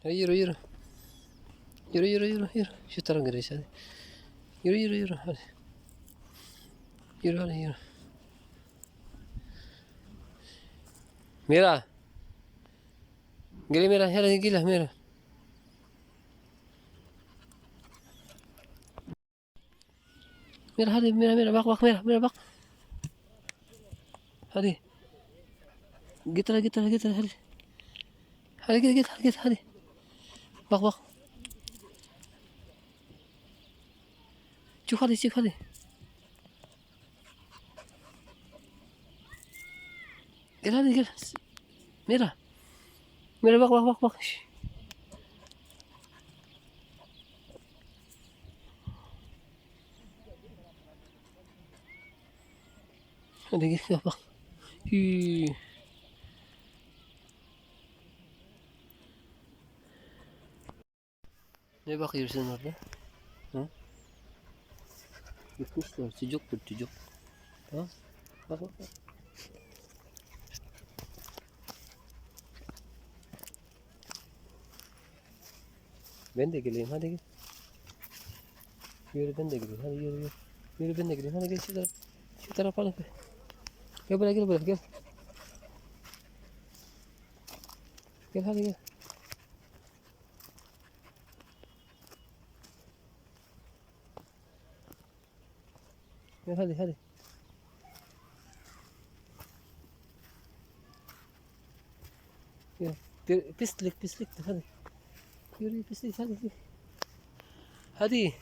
Hadi yürü yürü. Yürü yürü yürü yürü. Şu tarafa gidelim hadi. Yürü yürü yürü hadi. Yürü hadi yürü. Mira. Gel Mira. Hadi gel Mira. Mira hadi Mira Mira bak bak Mira Mira bak. Hadi. Git hadi git hadi git hadi. Hadi git git hadi git hadi. Bak bak. Çık hadi çık hadi. Gel hadi gel. Mira. Mira bak bak bak bak. Şş. Hadi git bak bak. Hii. Ne bakıyorsun orada? Ha? Gitmişler. Çocuktur çocuk. Ha? Bak bak bak. Ben de geleyim hadi gel. Yürü ben de geleyim hadi yürü yürü. Yürü ben de geleyim hadi gel şu tarafa. Şu tarafa bak. Gel buraya gel buraya gel. Gel hadi gel. Gel hadi hadi. Gel. Pislik pislik hadi. Yürü pislik hadi. Hadi.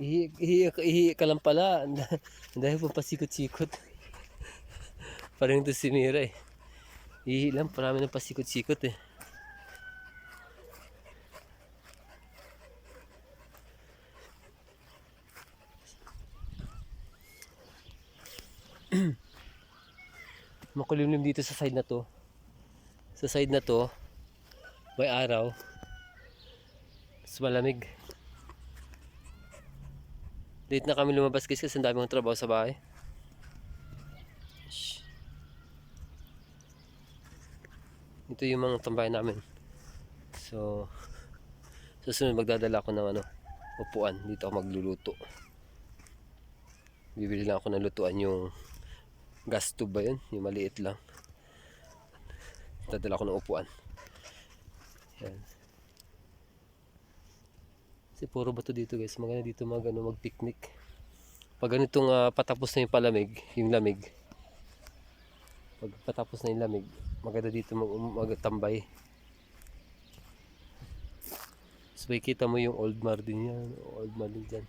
Ihi ka lang pala. Dahil po pasikot-sikot. Parang ito si Mira eh. Ihi lang, parami ng pasikot-sikot eh. Makulimlim dito sa side na to. Sa side na to, may araw. Mas malamig. Late na kami lumabas guys kasi ang dami kong trabaho sa bahay. Shhh. Ito yung mga tambayan namin. So, susunod magdadala ako ng upuan. Dito ako magluluto. Bibili lang ako ng lutuan yung gas tube ba yun? Yung maliit lang. Dadala ako ng upuan. Yan. Kasi puro bato dito guys. Maganda dito mag-picnic. Pag ganitong patapos na yung palamig, yung lamig. Pag patapos na yung lamig, maganda dito magtambay. So makikita mo yung old mar din yan. Old mar din dyan.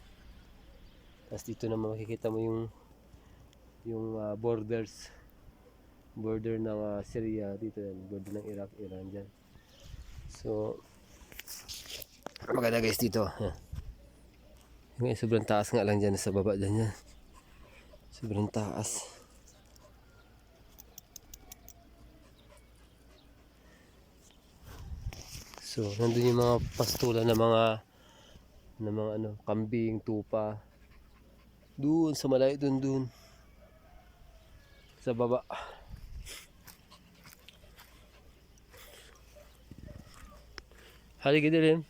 Tapos dito naman makikita mo yung border ng Syria dito yan. Border ng Iraq, Iran dyan. So maganda guys dito. Ngayon sobrang taas nga lang dyan sa baba dyan yan. Sobrang taas. So nandun yung mga pastula na mga kambing, tupa. Doon sa malayo doon sa baba. Halika din.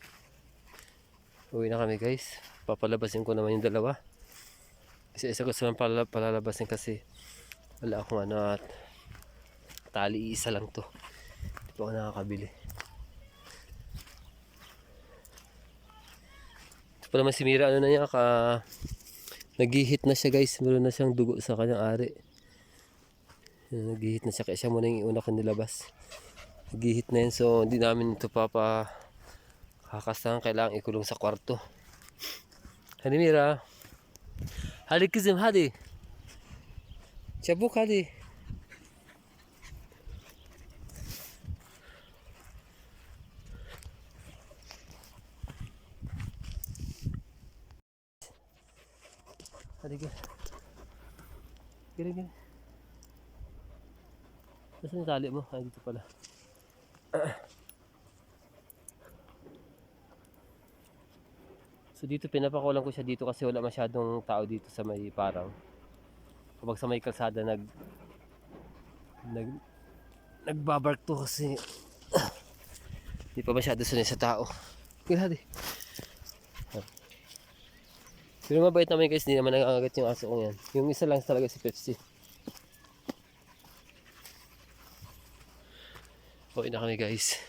Uwi na kami guys. Papalabasin ko naman yung dalawa. Kasi isa ko sa palalabasin kasi wala akong at tali, isa lang to. Hindi pa ako nakakabili. Ito pa naman si Mira, na niya nag-hit na siya guys. Meron na siyang dugo sa kanyang ari. Nag-hit na siya kaya siya muna yung una kong nilabas. Nag-hit na yan, so hindi namin ito kakasang, kailangan ikulong sa kwarto. Hadi Mira. Hadi kızım hadi. Çabuk hadi. Hadi gel. Gini. Nasaan yung tali mo? Ay, dito pala. So dito pinapakulan ko siya dito kasi wala masyadong tao dito sa may parang. Kapag sa may kalsada nag nagbabark to kasi di pa masyado sanay sa tao. Grabe. Pero mabait naman guys, di naman nangangagat yung aso ko yan. Yung isa lang talaga si Pepsi. Uwi na kami guys.